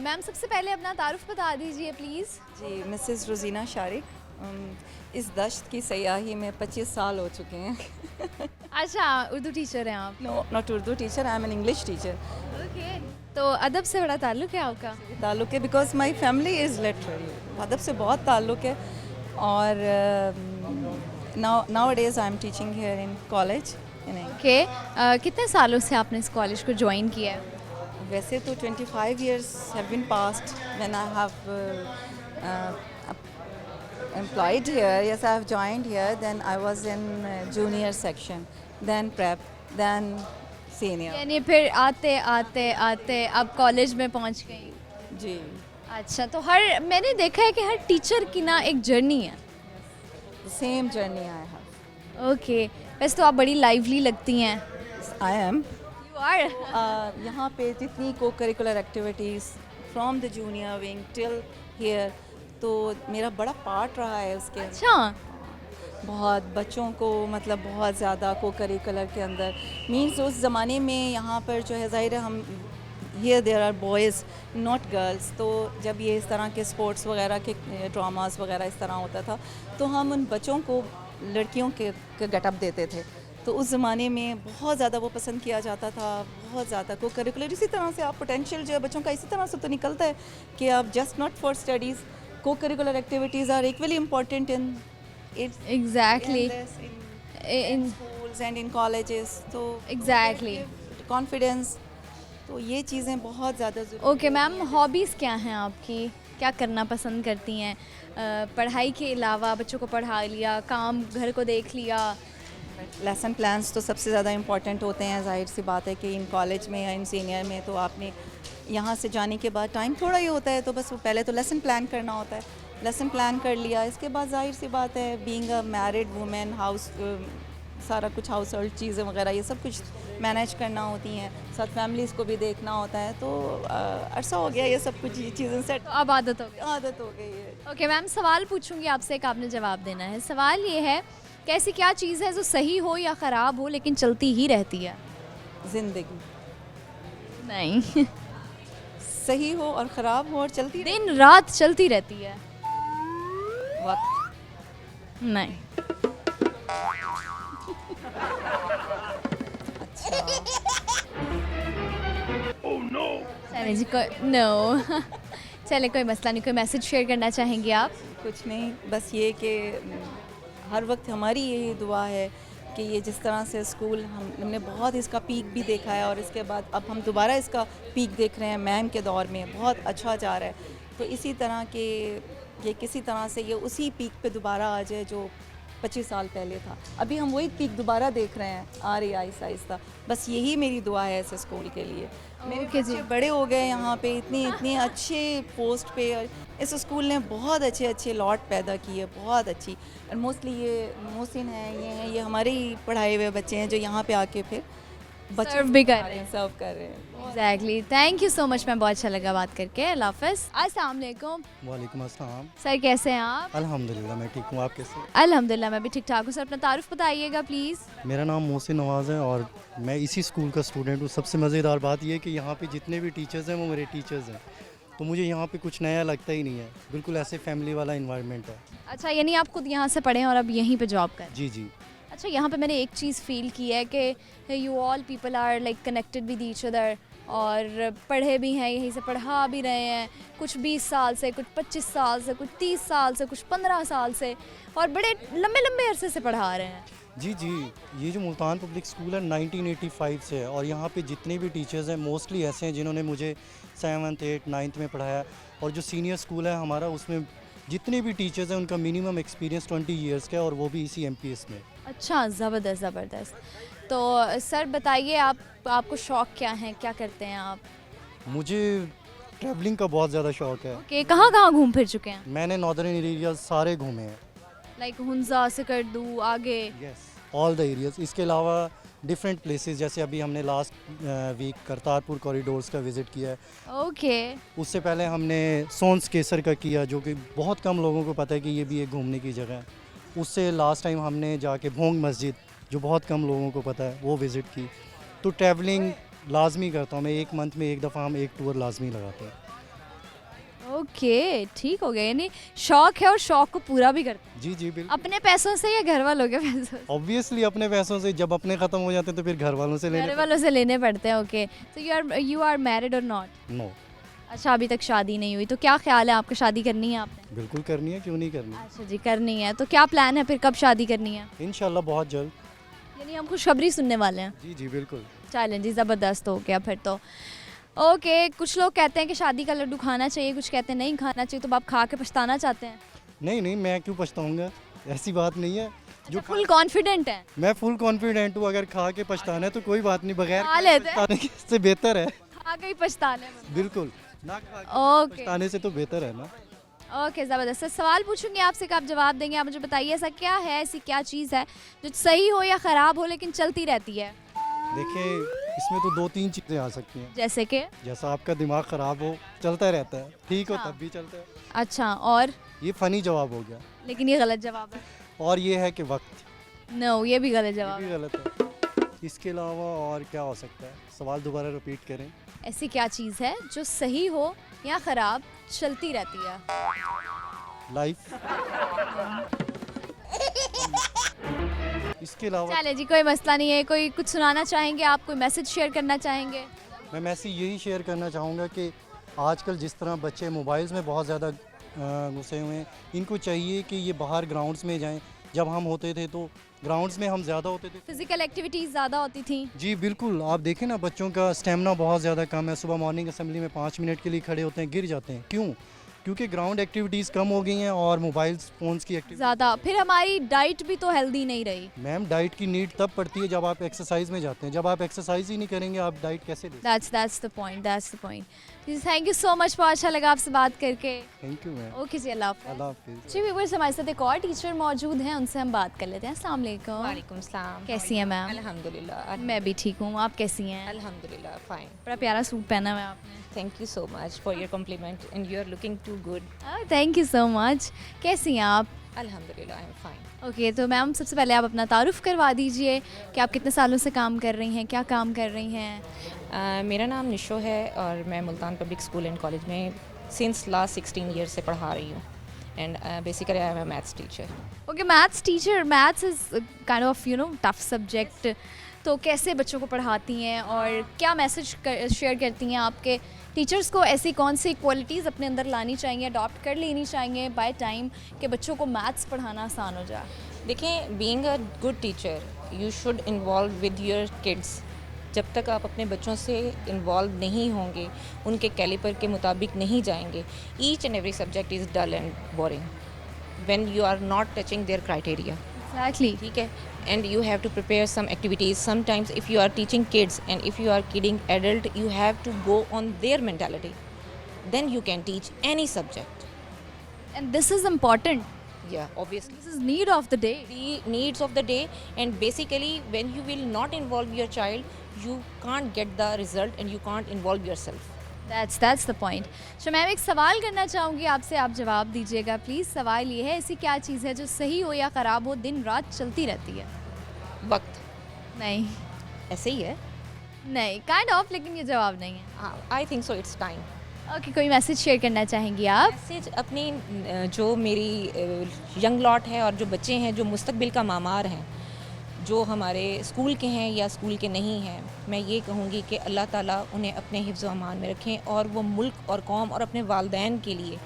मैम, सबसे पहले अपना तारुफ बता दीजिए प्लीज़। जी, मिसेस रोज़ीना शारिक। इस दश्त की सयाही में 25 साल हो चुके हैं। अच्छा, उर्दू टीचर हैं आप? No, not Urdu teacher, I am an English teacher. Okay, तो अदब से बड़ा ताल्लुक़ है आपका? ताल्लुक़ है because my family is literary, अदब से बहुत ताल्लुक़ है। और nowadays I am teaching here in college in English. Okay, कितने सालों से आपने इस कॉलेज को ज्वाइन किया है? वैसे तो 25 years have been passed when I have employed here. Yes, I have joined here. Then I was in junior section, then prep, then senior. यानी फिर आते आते आते अब कॉलेज में पहुंच गई। जी। अच्छा, तो मैंने देखा है कि हर टीचर की ना एक जर्नी है। The same journey I have. Okay, वैसे तो आप बड़ी लाइवली लगती हैं। I am. You are. यहाँ पे जितनी co curricular activities from the junior wing till here, तो मेरा बड़ा पार्ट रहा है उसके। अच्छा। बहुत बच्चों को मतलब बहुत ज़्यादा को करिकुलर के अंदर मीन्स उस ज़माने में यहाँ पर जो है ज़ाहिर है हम here there are boys not girls, तो जब ये इस तरह के स्पोर्ट्स वगैरह के ड्रामास वगैरह इस तरह होता था तो हम उन बच्चों को लड़कियों के गेटअप देते थे, तो उस ज़माने में बहुत ज़्यादा वो पसंद किया जाता था, बहुत ज़्यादा को करिकुलर। इसी तरह से आप पोटेंशियल जो है बच्चों का इसी तरह से तो निकलता है कि आप just not for studies, co curricular activities are equally important in exactly in schools and in colleges, तो Exactly. कॉन्फिडेंस, तो ये चीज़ें बहुत ज़्यादा ज़रूरी। ओके मैम, हॉबीज़ क्या हैं आपकी? क्या करना पसंद करती हैं? पढ़ाई के अलावा बच्चों को पढ़ा लिया, काम घर को देख लिया। लेसन प्लान्स तो सबसे ज़्यादा इम्पॉर्टेंट होते हैं, जाहिर सी बात है कि इन कॉलेज में या इन सीनियर में तो आपने यहाँ से जाने के बाद टाइम थोड़ा ही होता है, तो बस पहले तो लेसन प्लान करना होता है, लेसन प्लान कर लिया, इसके बाद जाहिर सी बात है being a married women, house सारा कुछ हाउस होल्ड चीज़ें वगैरह ये सब कुछ मैनेज करना होती हैं, साथ फैमिलीज़ को भी देखना होता है, तो अरसा हो गया ये सब कुछ ये चीज़ें सेट, तो अब आदत हो गई। आदत हो गई है। ओके मैम, सवाल पूछूंगी आपसे, एक आपने जवाब देना है। सवाल ये है कि ऐसी क्या चीज़ है जो सही हो या ख़राब हो लेकिन चलती ही रहती है? ज़िंदगी नहीं। सही हो और ख़राब हो और चलती रहे। दिन रात चलती रहती है? वक्त नहीं। अच्छा। सनी जी को नो। चले कोई मसला नहीं, कोई मैसेज शेयर करना चाहेंगे आप? कुछ नहीं, बस ये कि हर वक्त हमारी यही दुआ है कि ये जिस तरह से स्कूल हमने बहुत इसका पीक भी देखा है और इसके बाद अब हम दोबारा इसका पीक देख रहे हैं मैम के दौर में, बहुत अच्छा जा रहा है। तो इसी तरह के ये किसी तरह से ये उसी पीक पे दोबारा आ जाए जो 25 साल पहले था। अभी हम वही पीक दोबारा देख रहे हैं, आ रही आहिस्ता आहिस्ता। बस यही मेरी दुआ है ऐसे स्कूल के लिए। मेरे बच्चे बड़े हो गए यहाँ पे, इतनी अच्छे पोस्ट पे। और इस स्कूल ने बहुत अच्छे लॉट पैदा किए, बहुत अच्छी। और मोस्टली ये मोहसिन है, ये हमारे ही पढ़ाए हुए बच्चे हैं जो यहाँ पे आके फिर बच्चे सर्व भी कर रहे हैं। सर्व कर रहे हैं। Exactly, thank you so much ma'am, बहुत अच्छा लगा बात करके। अल्लाह हाफ़िज़। अस्सलाम वालेकुम वालेकुम अस्सलाम। सर, कैसे हैं आप? अल्हम्दुलिल्लाह मैं ठीक हूँ, आप कैसे? अल्हम्दुलिल्लाह मैं भी ठीक ठाक हूँ। सर अपना तारुफ बताइएगा प्लीज़। मेरा नाम मोहसिन नवाज़ है और मैं इसी स्कूल का स्टूडेंट हूँ। सबसे मज़ेदार बात यह है कि यहाँ पे जितने भी टीचर्स हैं वो मेरे टीचर्स हैं, तो मुझे यहाँ पे कुछ नया लगता ही नहीं है। बिल्कुल ऐसे फैमिली वाला इन्वायरमेंट है। अच्छा, यानी आप खुद यहाँ से पढ़े हैं और अब यहीं पे जॉब कर? जी जी। अच्छा, यहाँ पे मैंने एक चीज़ फील की है कि you all people are like connected with each other, और पढ़े भी हैं, यहीं से पढ़ा भी रहे हैं, कुछ 20 साल से, कुछ 25 साल से, कुछ 30 साल से, कुछ 15 साल से, और बड़े लंबे लंबे अरसे से पढ़ा रहे हैं। जी जी, ये जो मुल्तान पब्लिक स्कूल है 1985 से है और यहाँ पे जितने भी टीचर्स हैं मोस्टली ऐसे हैं जिन्होंने मुझे 7th 8th 9th में पढ़ाया। और जो सीनियर स्कूल है हमारा, उसमें जितने भी टीचर्स हैं उनका मिनिमम एक्सपीरियंस 20 ईयर्स का है, और वो भी इसी MPS में। अच्छा, ज़बरदस्त। तो सर बताइए, आपको शौक़ क्या है, क्या करते हैं आप? मुझे ट्रैवलिंग का बहुत ज़्यादा शौक़ है। ओके, कहाँ घूम फिर चुके हैं? मैंने नॉर्दर्न एरिया सारे घूमे हैं, लाइक हुंजा, सिकरदू, आगे? Yes, all the areas. इसके अलावा डिफरेंट प्लेसेस, जैसे अभी हमने लास्ट वीक करतारपुर कॉरिडोर्स का विज़िट किया है। ओके। उससे पहले हमने सोन्स केसर का किया, जो कि बहुत कम लोगों को पता है कि ये भी एक घूमने की जगह है। उससे लास्ट टाइम हमने जाके भोंग मस्जिद, जो बहुत कम लोगों को पता है, वो विज़िट की। तो ट्रैवलिंग लाजमी करता हूँ मैं, 1 मंथ में एक दफ़ा हम एक टूर लाजमी लगाते हैं। ओके, ठीक हो गया, यानी शौक़ है और शौक़ को पूरा भी करते हैं। जी जी बिल्कुल। अपने पैसों से या घर वालों के पैसों से? ऑब्वियसली अपने पैसों से। जब अपने ख़त्म हो जाते हैं तो फिर घर वालों से घर वालों से लेने पड़ते हैं। ओके, तो यू आर मैरिड और नॉट? नो। अच्छा, अभी तक शादी नहीं हुई, तो क्या ख्याल है आपका, शादी करनी है आपने? बिल्कुल करनी है, क्यों नहीं करनी। अच्छा जी, करनी है। तो क्या प्लान है फिर, कब शादी करनी है? इंशाल्लाह बहुत जल्द। यानी हम खुशखबरी सुनने वाले हैं? जी जी बिल्कुल। चलें जी, ज़बरदस्त हो गया फिर तो। ओके, कुछ लोग कहते हैं कि शादी का लड्डू खाना चाहिए, कुछ कहते हैं नहीं खाना चाहिए, तो आप खा के पछताना चाहते हैं? नहीं, मैं क्यों पछताऊँगा, ऐसी बात नहीं है। जो फुल कॉन्फिडेंट है? मैं फुल कॉन्फिडेंट हूँ, अगर खा के पछताना है तो कोई बात नहीं, बगैर खा लेते हैं। पछताने से बेहतर है। खा के ही पछताने में। बिल्कुल, ना खा के ओके, पछताने से तो बेहतर है ना। ओके, ज़बरदस्त। सवाल पूछूंगी आपसे कि आप जवाब देंगे। आप मुझे बताइए, ऐसा क्या है, ऐसी क्या चीज़ है जो सही हो या ख़राब हो लेकिन चलती रहती है? देखिए, इसमें तो 2-3 चीज़ें आ सकती हैं। जैसे कि? जैसा आपका दिमाग ख़राब हो, चलता रहता है, ठीक हो हाँ। तब भी चलता है। अच्छा, और? ये फ़नी जवाब हो गया। लेकिन ये गलत जवाब है। और ये है कि वक्त। नो, ये भी गलत ये जवाब भी है। गलत है। इसके अलावा और क्या हो सकता है, सवाल दोबारा रिपीट करें। ऐसी क्या चीज़ है जो सही हो या ख़राब चलती रहती है? लाइफ। इसके अलावा चले जी, कोई मसला नहीं है। कोई कुछ सुनाना चाहेंगे आप, कोई मैसेज शेयर करना चाहेंगे? मैं मैसेज यही शेयर करना चाहूँगा कि आजकल जिस तरह बच्चे मोबाइल्स में बहुत ज़्यादा घुसे हुए हैं, इनको चाहिए कि ये बाहर ग्राउंड्स में जाएं। जब हम होते थे तो ग्राउंड्स में हम ज़्यादा होते थे, फिजिकल एक्टिविटीज़ ज़्यादा होती थी। जी बिल्कुल। आप देखें ना, बच्चों का स्टेमिना बहुत ज़्यादा कम है। सुबह मॉर्निंग असेंबली में 5 मिनट के लिए खड़े होते हैं, गिर जाते हैं। क्यों? क्योंकि ग्राउंड एक्टिविटीज़ कम हो गई हैं और मोबाइल्स फ़ोन्स की एक्टिविटी ज़्यादा। फिर हमारी डाइट भी तो हेल्दी नहीं रही। मैम, डाइट की नीड तब पड़ती है जब आप एक्सरसाइज में जाते हैं। जब आप एक्सरसाइज ही नहीं करेंगे, आप डाइट कैसे लें? That's the point. Thank you so much, बहुत अच्छा लगा आपसे बात करके। Thank you ma'am. ओके जी, अल्लाह हाफ़िज़। अल्लाह हाफिज़। जी व्यूअर्स, हमारे साथ एक और टीचर मौजूद हैं, उनसे हम बात कर लेते हैं। अस्सलाम वालेकुम। वालेकुम सलाम। कैसी हैं मैम? अल्हम्दुलिल्लाह। मैं भी ठीक हूँ, आप कैसी हैं? अल्हम्दुलिल्लाह फाइन। बड़ा प्यारा सूट पहना हुआ है आपने। Thank you so much for your compliment and you are looking too good. Thank you so much. कैसी हैं आप? अल्हम्दुलिल्लाह आई एम फाइन। ओके, तो मैम सबसे पहले आप अपना तारुफ करवा दीजिए कि आप कितने सालों से काम कर रही हैं, क्या काम कर रही हैं? मेरा नाम निशो है और मैं Multan public school and college में सिंस लास्ट 16 ईयर से पढ़ा रही हूँ and basically I am a maths teacher. Okay, maths teacher. Maths is kind of tough subject. तो कैसे बच्चों को पढ़ाती हैं और क्या मैसेज शेयर करती हैं आपके टीचर्स को ऐसी कौन सी क्वालिटीज़ अपने अंदर लानी चाहिए, अडॉप्ट कर लेनी चाहिए बाय टाइम कि बच्चों को मैथ्स पढ़ाना आसान हो जाए? देखें, being a good teacher you should involve with your kids. जब तक आप अपने बच्चों से इन्वॉल्व नहीं होंगे, उनके कैलिपर के मुताबिक नहीं जाएंगे, each and every subject is dull and boring when you are not touching their criteria. Exactly. ठीक है, and you have to prepare some activities. Sometimes if you are teaching kids and if you are kidding adult, you have to go on their mentality, then you can teach any subject. And this is important. Yeah, obviously This is need of the day. the needs of the day, and basically when you will not involve your child, you can't get the result and you can't involve yourself. That's the point. तो मैं एक सवाल करना चाहूँगी आपसे, आप जवाब दीजिएगा प्लीज़। सवाल ये है, ऐसी क्या चीज़ है जो सही हो या ख़राब हो दिन रात चलती रहती है? वक्त। नहीं, ऐसे ही है। नहीं, काइंड ऑफ, लेकिन ये जवाब नहीं है। I think so it's time. Okay, कोई मैसेज शेयर करना चाहेंगी आप? मैसेज अपनी जो मेरी यंग लॉट है और जो बच्चे हैं जो मुस्तकबिल का मामार हैं, जो हमारे स्कूल के हैं या स्कूल के नहीं हैं, मैं ये कहूँगी कि अल्लाह ताला उन्हें अपने हिफ्ज़ व अमान में रखें और वो मुल्क और कौम और अपने वालदैन के लिए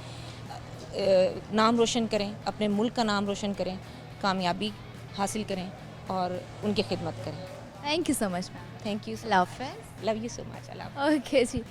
नाम रोशन करें, अपने मुल्क का नाम रोशन करें, कामयाबी हासिल करें और उनकी खिदमत करें। Thank you so much ma'am. Thank you. अल्लाह हाफ़िज़। Love you so much. अल्लाह। ओके जी।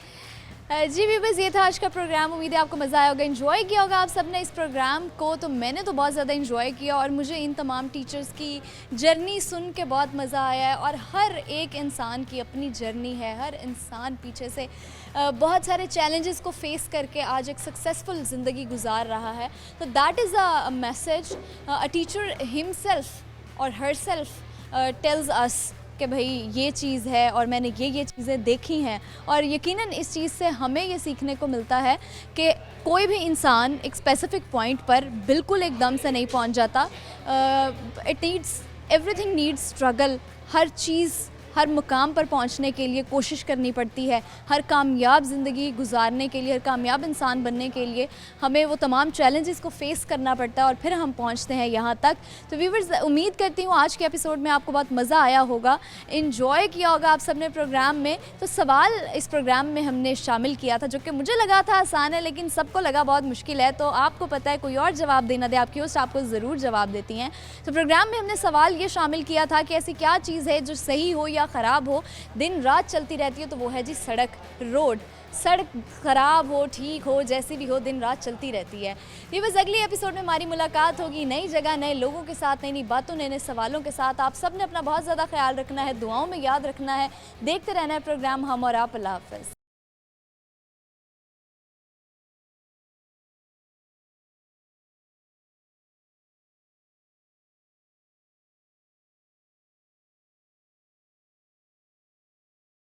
जी व्यूअर्स, ये था आज का प्रोग्राम। उम्मीद है आपको मज़ा आया होगा, एंजॉय किया होगा आप सब ने इस प्रोग्राम को। तो मैंने तो बहुत ज़्यादा एंजॉय किया और मुझे इन तमाम टीचर्स की जर्नी सुन के बहुत मज़ा आया है। और हर एक इंसान की अपनी जर्नी है, हर इंसान पीछे से बहुत सारे चैलेंजेस को फेस करके आज एक सक्सेसफुल ज़िंदगी गुजार रहा है। तो that is a message a teacher himself और हर सेल्फ टेल्स अस कि भाई ये चीज़ है और मैंने ये चीज़ें देखी हैं। और यकीनन इस चीज़ से हमें ये सीखने को मिलता है कि कोई भी इंसान एक स्पेसिफिक पॉइंट पर बिल्कुल एकदम से नहीं पहुंच जाता। It needs, everything needs struggle. हर चीज़, हर मुकाम पर पहुंचने के लिए कोशिश करनी पड़ती है। हर कामयाब ज़िंदगी गुजारने के लिए, हर कामयाब इंसान बनने के लिए हमें वो तमाम चैलेंजेस को फेस करना पड़ता है और फिर हम पहुंचते हैं यहाँ तक। तो व्यूअर्स, उम्मीद करती हूँ आज के एपिसोड में आपको बहुत मज़ा आया होगा, इन्जॉय किया होगा आप सब ने प्रोग्राम में। तो सवाल इस प्रोग्राम में हमने शामिल किया था जो कि मुझे लगा था आसान है, लेकिन सबको लगा बहुत मुश्किल है। तो आपको पता है, कोई और जवाब देना दे, आपकी होस्ट आपको ज़रूर जवाब देती हैं। तो प्रोग्राम में हमने सवाल ये शामिल किया था कि ऐसी क्या चीज़ है जो सही हो या ख़राब हो, दिन रात चलती रहती है? तो वो है जी सड़क, रोड। सड़क ख़राब हो, ठीक हो, जैसी भी हो, दिन रात चलती रहती है। ये बस अगले एपिसोड में हमारी मुलाकात होगी नई जगह, नए लोगों के साथ, नई नई बातों, नए नए सवालों के साथ। आप सब ने अपना बहुत ज़्यादा ख्याल रखना है, दुआओं में याद रखना है, देखते रहना है प्रोग्राम हम और आप। अल्लाह हाफ़िज़।